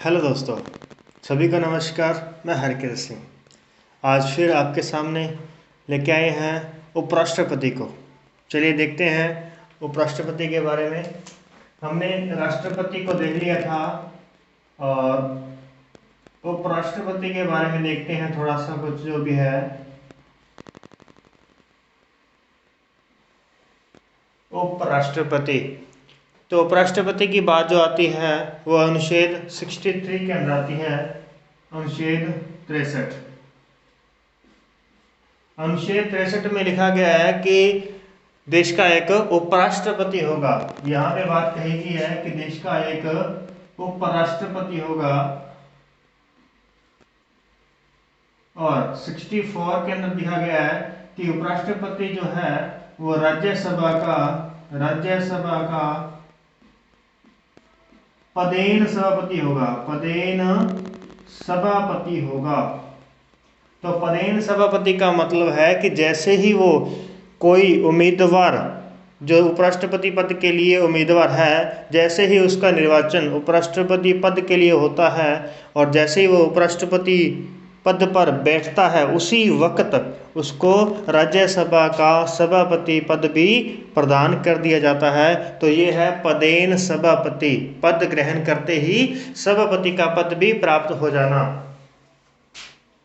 Hello दोस्तों, सभी को नमस्कार। मैं हरकिरत सिंह आज फिर आपके सामने लेके आए हैं उपराष्ट्रपति को। चलिए देखते हैं उपराष्ट्रपति के बारे में। हमने राष्ट्रपति को देख लिया था और उपराष्ट्रपति के बारे में देखते हैं थोड़ा सा कुछ जो भी है। उपराष्ट्रपति, तो उपराष्ट्रपति की बात जो आती है वो अनुच्छेद 63 के अंदर आती है। अनुच्छेद 63, अनुच्छेद 63 में लिखा गया है कि देश का एक उपराष्ट्रपति होगा। यहाँ पे बात कही गई है कि देश का एक उपराष्ट्रपति होगा और 64 के अंदर लिखा गया है कि उपराष्ट्रपति जो है वो राज्यसभा का पदेन सभापति होगा। पदेन सभापति होगा। तो पदेन सभापति का मतलब है कि जैसे ही वो कोई उम्मीदवार जो उपराष्ट्रपति पद के लिए उम्मीदवार है, जैसे ही उसका निर्वाचन उपराष्ट्रपति पद के लिए होता है और जैसे ही वो उपराष्ट्रपति पद पर बैठता है, उसी वक्त उसको राज्यसभा का सभापति पद भी प्रदान कर दिया जाता है। तो ये है पदेन सभापति, पद ग्रहण करते ही सभापति का पद भी प्राप्त हो जाना।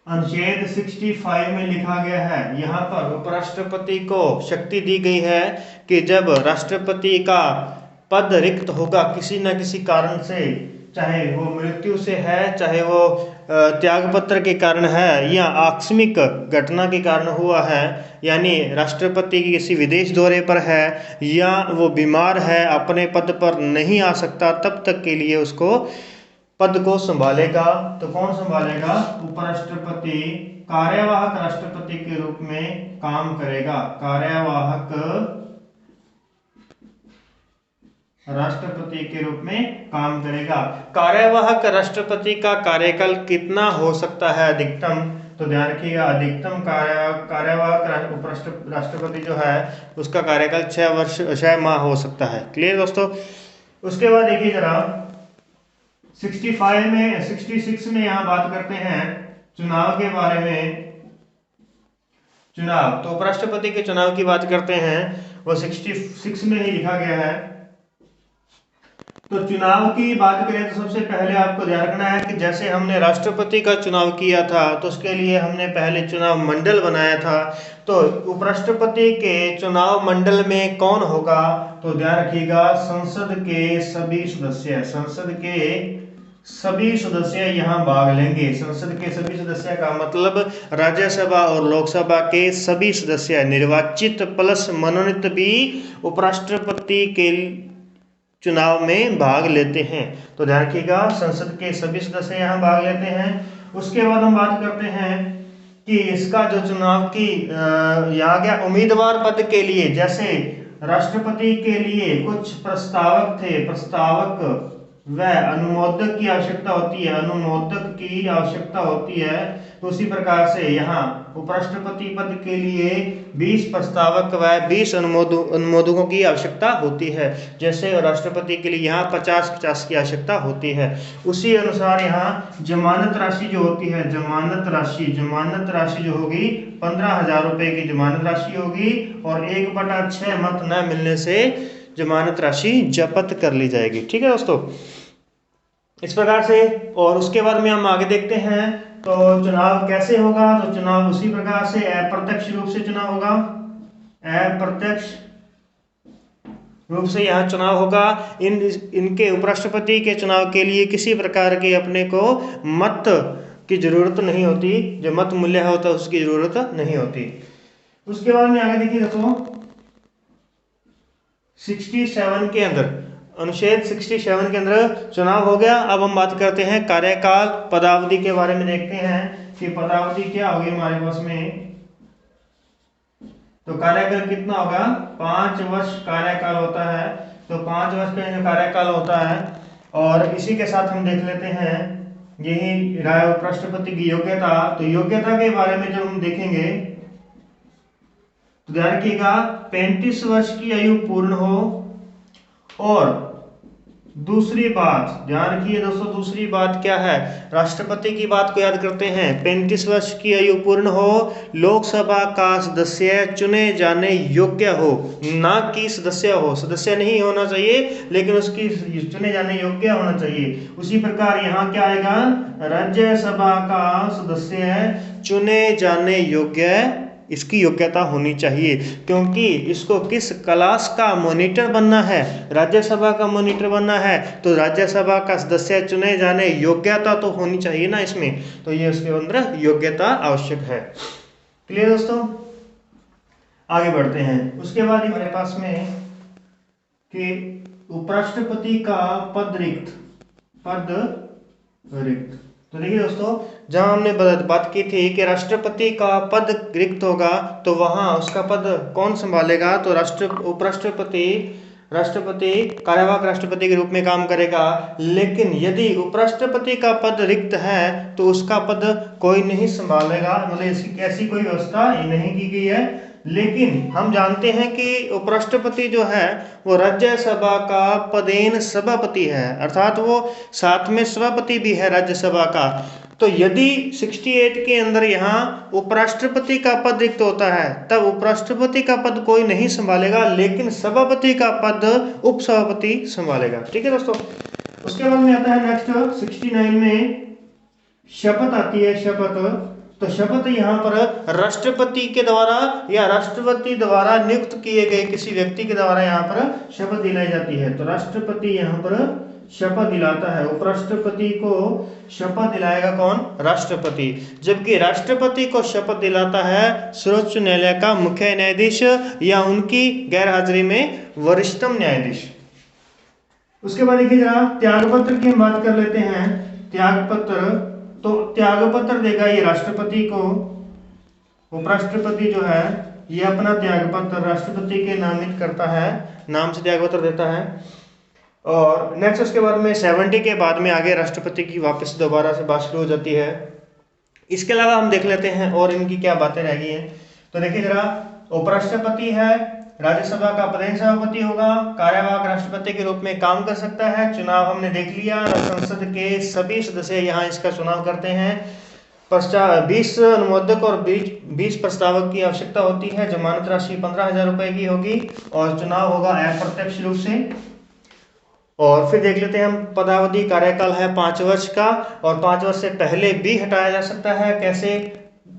अनुच्छेद 65 में लिखा गया है, यहाँ पर उपराष्ट्रपति को शक्ति दी गई है कि जब राष्ट्रपति का पद रिक्त होगा किसी न किसी कारण से, चाहे वो मृत्यु से है, चाहे वो त्यागपत्र के कारण है या आकस्मिक घटना के कारण हुआ है, यानी राष्ट्रपति की किसी विदेश दौरे पर है या वो बीमार है, अपने पद पर नहीं आ सकता, तब तक के लिए उसको पद को संभालेगा। तो कौन संभालेगा? उपराष्ट्रपति कार्यवाहक राष्ट्रपति के रूप में काम करेगा। कार्यवाहक राष्ट्रपति के रूप में काम करेगा। कार्यवाहक राष्ट्रपति का कार्यकाल कितना हो सकता है अधिकतम? तो ध्यान रखिएगा, अधिकतम कार्यवाहक राष्ट्रपति जो है उसका कार्यकाल 6 माह हो सकता है। क्लियर दोस्तों? उसके बाद देखिए जरा 66 में यहाँ बात करते हैं चुनाव के बारे में। चुनाव, तो उपराष्ट्रपति के चुनाव की बात करते हैं, वो 66 में ही लिखा गया है। तो चुनाव की बात करें तो सबसे पहले आपको ध्यान रखना है कि जैसे हमने राष्ट्रपति का चुनाव किया था तो उसके लिए हमने पहले चुनाव मंडल बनाया था। तो उपराष्ट्रपति के चुनाव मंडल में कौन होगा? तो ध्यान रखिएगा, संसद के सभी सदस्य यहाँ भाग लेंगे। संसद के सभी सदस्य का मतलब राज्यसभा और लोकसभा के सभी सदस्य, निर्वाचित प्लस मनोनीत भी उपराष्ट्रपति के चुनाव में भाग लेते हैं। तो ध्यान रखिएगा, संसद के सभी सदस्य यहाँ भाग लेते हैं। उसके बाद हम बात करते हैं कि इसका जो चुनाव की यहाँ गया उम्मीदवार पद के लिए, जैसे राष्ट्रपति के लिए कुछ प्रस्तावक थे, प्रस्तावक व अनुमोदक की आवश्यकता होती है। तो उसी प्रकार से यहाँ उपराष्ट्रपति पद के लिए 20 प्रस्तावक व 20 अनुमोदकों की आवश्यकता होती है। जैसे राष्ट्रपति के लिए यहाँ 50-50 की आवश्यकता होती है। उसी अनुसार यहाँ जमानत राशि जो होती है, जमानत राशि जो होगी 15,000 रुपए की जमानत राशि होगी और 1/6 मत न मिलने से जमानत राशि जब्त कर ली जाएगी। ठीक है दोस्तों, इस प्रकार से। और उसके बाद में हम आगे देखते हैं तो चुनाव कैसे होगा। तो चुनाव उसी प्रकार से अप्रत्यक्ष रूप से चुनाव होगा। अप्रत्यक्ष रूप से यहाँ चुनाव होगा। इनके उपराष्ट्रपति के चुनाव के लिए किसी प्रकार के अपने को मत की जरूरत नहीं होती, जो मत मूल्य होता है उसकी जरूरत नहीं होती। उसके बाद में आगे देखिए दोस्तों 67 के अंदर, अनुच्छेद 67 के अंदर चुनाव हो गया। अब हम बात करते हैं कार्यकाल पदावधि के बारे में। देखते हैं कि पदावधि क्या होगी हमारे पास में। तो कार्यकाल कितना होगा? 5 वर्ष कार्यकाल होता है। तो 5 वर्ष का जो कार्यकाल होता है, और इसी के साथ हम देख लेते हैं यही रहा उपराष्ट्रपति की योग्यता। तो योग्यता के बारे में जब हम देखेंगे तो ध्यान रखिएगा 35 वर्ष की आयु पूर्ण हो और दूसरी बात ध्यान रखिए दोस्तों, दूसरी बात क्या है, राष्ट्रपति की बात को याद करते हैं। 35 वर्ष की आयु पूर्ण हो, लोकसभा का सदस्य चुने जाने योग्य हो, ना कि सदस्य हो, सदस्य नहीं होना चाहिए लेकिन उसकी चुने जाने योग्य होना चाहिए। उसी प्रकार यहाँ क्या आएगा, राज्यसभा का सदस्य चुने जाने योग्य, इसकी योग्यता होनी चाहिए, क्योंकि इसको किस क्लास का मॉनिटर बनना है, राज्यसभा का मॉनिटर बनना है, तो राज्यसभा का सदस्य चुने जाने योग्यता तो होनी चाहिए ना इसमें, तो ये उसके अंदर योग्यता आवश्यक है। क्लियर दोस्तों, आगे बढ़ते हैं। उसके बाद हमारे पास में कि उपराष्ट्रपति का पद रिक्त, तो देखिए दोस्तों, जहां हमने बात की थी कि राष्ट्रपति का पद रिक्त होगा तो वहां उसका पद कौन संभालेगा, तो राष्ट्रपति कार्यवाहक राष्ट्रपति के रूप में काम करेगा। लेकिन यदि उपराष्ट्रपति का पद रिक्त है तो उसका पद कोई नहीं संभालेगा, मतलब ऐसी कोई व्यवस्था नहीं की गई है। लेकिन हम जानते हैं कि उपराष्ट्रपति जो है वो राज्यसभा का पदेन सभापति है, अर्थात वो साथ में सभापति भी है राज्यसभा का। तो यदि 68 के अंदर यहाँ उपराष्ट्रपति का पद रिक्त होता है तब उपराष्ट्रपति का पद कोई नहीं संभालेगा, लेकिन सभापति का पद उपसभापति संभालेगा। ठीक है दोस्तों, उसके बाद में आता है नेक्स्ट 69 में शपथ आती है, शपथ। तो शपथ यहाँ पर राष्ट्रपति के द्वारा या राष्ट्रपति द्वारा नियुक्त किए गए किसी व्यक्ति के द्वारा यहाँ पर शपथ दिलाई जाती है। तो राष्ट्रपति यहाँ पर शपथ दिलाता है, उपराष्ट्रपति को शपथ दिलाएगा कौन, राष्ट्रपति। जबकि राष्ट्रपति को शपथ दिलाता है सर्वोच्च न्यायालय का मुख्य न्यायाधीश या उनकी गैर हाजिरी में वरिष्ठतम न्यायाधीश। उसके बाद देखिए जरा त्यागपत्र की हम बात कर लेते हैं। त्यागपत्र, तो त्यागपत्र देगा ये राष्ट्रपति को, उपराष्ट्रपति जो है ये अपना त्यागपत्र राष्ट्रपति के नामित करता है, नाम से त्यागपत्र देता है। और नेक्स्ट उसके बाद में 70 के बाद में आगे राष्ट्रपति की वापस दोबारा से बात शुरू हो जाती है। इसके अलावा हम देख लेते हैं और इनकी क्या बातें रह गई हैं। तो देखिए जरा, उपराष्ट्रपति है, राज्यसभा का प्रधान सभापति होगा, कार्यवाहक राष्ट्रपति के रूप में काम कर सकता है। चुनाव हमने देख लिया, संसद के सभी सदस्य यहाँ इसका चुनाव करते हैं। 20 अनुमोदक और 20 प्रस्तावक की आवश्यकता होती है। जमानत राशि 15,000 रुपए की होगी और चुनाव होगा अप्रत्यक्ष रूप से। और फिर देख लेते हैं हम, पदावधि कार्यकाल है 5 वर्ष का और 5 वर्ष से पहले भी हटाया जा सकता है। कैसे,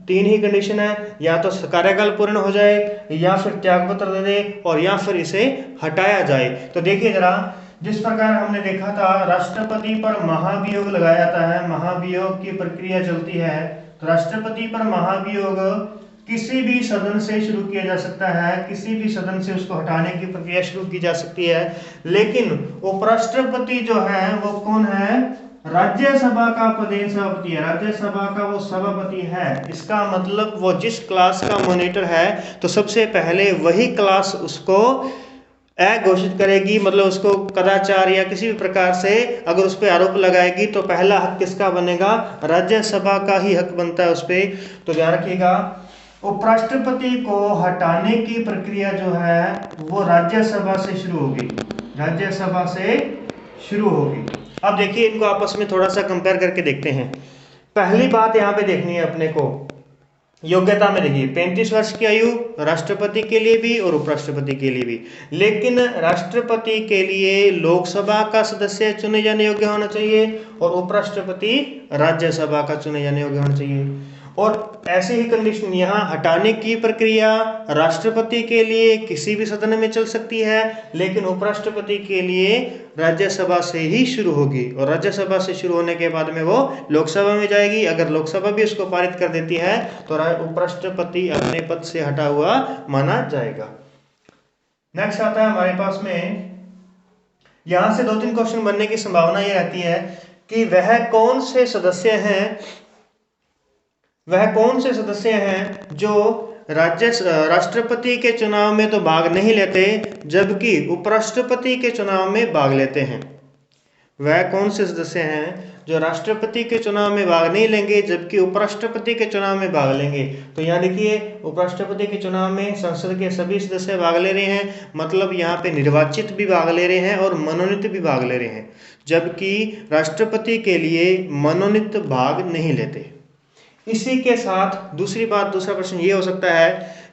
3 ही कंडीशन है, या तो कार्यकाल पूर्ण हो जाए या फिर त्यागपत्र दे दे और या फिर इसे हटाया जाए। तो देखिए जरा, जिस प्रकार हमने देखा था राष्ट्रपति पर महाभियोग लगाया जाता है, महाभियोग की प्रक्रिया चलती है। तो राष्ट्रपति पर महाभियोग किसी भी सदन से शुरू किया जा सकता है, किसी भी सदन से उसको हटाने की प्रक्रिया शुरू की जा सकती है। लेकिन उपराष्ट्रपति जो है वो कौन है, राज्यसभा का प्रधान सभापति है, राज्यसभा का वो सभापति है। इसका मतलब वो जिस क्लास का मॉनिटर है तो सबसे पहले वही क्लास उसको घोषित करेगी, मतलब उसको कदाचार या किसी भी प्रकार से अगर उस पर आरोप लगाएगी तो पहला हक किसका बनेगा, राज्यसभा का ही हक बनता है उस पर। तो ध्यान रखिएगा, उपराष्ट्रपति को हटाने की प्रक्रिया जो है वो राज्यसभा से शुरू होगी, राज्यसभा से शुरू होगी। अब देखिए इनको आपस में थोड़ा सा कंपेयर करके देखते हैं। पहली बात यहाँ पे देखनी है अपने को, योग्यता में देखिए 35 वर्ष की आयु राष्ट्रपति के लिए भी और उपराष्ट्रपति के लिए भी। लेकिन राष्ट्रपति के लिए लोकसभा का सदस्य चुने जाने योग्य होना चाहिए और उपराष्ट्रपति राज्यसभा का चुने जाने योग्य होना चाहिए। और ऐसे ही कंडीशन यहाँ हटाने की प्रक्रिया राष्ट्रपति के लिए किसी भी सदन में चल सकती है, लेकिन उपराष्ट्रपति के लिए राज्यसभा से ही शुरू होगी और राज्यसभा से शुरू होने के बाद में वो लोकसभा में जाएगी। अगर लोकसभा भी उसको पारित कर देती है तो उपराष्ट्रपति अपने पद से हटा हुआ माना जाएगा। नेक्स्ट आता है हमारे पास में, यहां से 2-3 क्वेश्चन बनने की संभावना ये रहती है कि वह कौन से सदस्य हैं जो राष्ट्रपति के चुनाव में तो भाग नहीं लेते जबकि उपराष्ट्रपति के चुनाव में भाग लेते हैं। वह कौन से सदस्य हैं जो राष्ट्रपति के चुनाव में भाग नहीं लेंगे जबकि उपराष्ट्रपति के चुनाव में भाग लेंगे। तो यहाँ देखिए, उपराष्ट्रपति के चुनाव में संसद के सभी सदस्य भाग ले रहे हैं, मतलब यहाँ पे निर्वाचित भी भाग ले रहे हैं और मनोनीत भी भाग ले रहे हैं। जबकि राष्ट्रपति के लिए मनोनीत भाग नहीं लेते। इसी के साथ दूसरा प्रश्न ये हो सकता है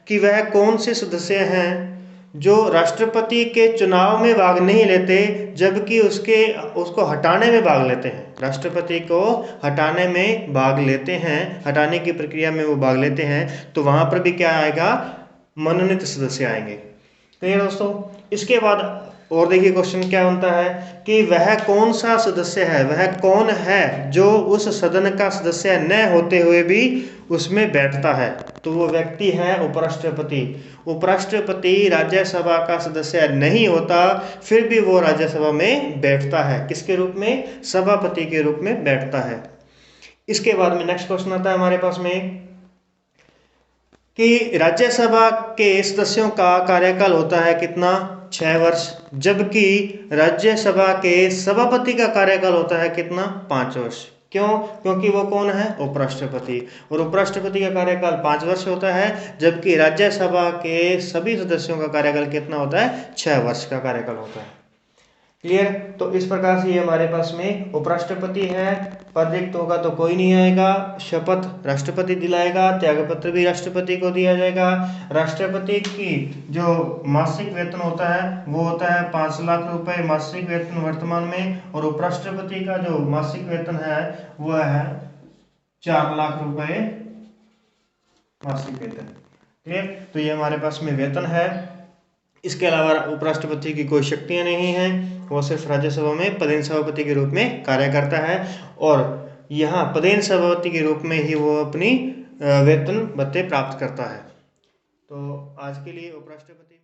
कि वह कौन से सदस्य हैं जो राष्ट्रपति के चुनाव में भाग नहीं लेते जबकि उसको हटाने में भाग लेते हैं। राष्ट्रपति को हटाने में भाग लेते हैं, हटाने की प्रक्रिया में वो भाग लेते हैं, तो वहां पर भी क्या आएगा, मनोनीत सदस्य आएंगे। क्लियर दोस्तों। इसके बाद और देखिए क्वेश्चन क्या बनता है कि वह कौन सा सदस्य है, वह कौन है जो उस सदन का सदस्य न होते हुए भी उसमें बैठता है। तो वो व्यक्ति है उपराष्ट्रपति। उपराष्ट्रपति राज्यसभा का सदस्य नहीं होता, फिर भी वो राज्यसभा में बैठता है। किसके रूप में? सभापति के रूप में बैठता है। इसके बाद में नेक्स्ट क्वेश्चन आता है हमारे पास में कि राज्यसभा के सदस्यों का कार्यकाल होता है कितना? 6 वर्ष। जबकि राज्यसभा के सभापति का कार्यकाल होता है कितना? 5 वर्ष। क्यों? क्योंकि वो कौन है? उपराष्ट्रपति। और उपराष्ट्रपति का कार्यकाल 5 वर्ष होता है, जबकि राज्यसभा के सभी सदस्यों का कार्यकाल कितना होता है? 6 वर्ष का कार्यकाल होता है। क्लियर। तो इस प्रकार से ये हमारे पास में उपराष्ट्रपति है। पद रिक्त होगा तो कोई नहीं आएगा, शपथ राष्ट्रपति दिलाएगा, त्यागपत्र भी राष्ट्रपति को दिया जाएगा। राष्ट्रपति की जो मासिक वेतन होता है वो होता है 5 लाख रुपए मासिक वेतन वर्तमान में, और उपराष्ट्रपति का जो मासिक वेतन है वह है 4 लाख रुपए मासिक वेतन। क्लियर। तो ये हमारे पास में वेतन है। इसके अलावा उपराष्ट्रपति की कोई शक्तियां नहीं हैं, वो सिर्फ राज्यसभा में पदेन सभापति के रूप में कार्य करता है, और यहाँ पदेन सभापति के रूप में ही वो अपनी वेतन भत्ते प्राप्त करता है। तो आज के लिए उपराष्ट्रपति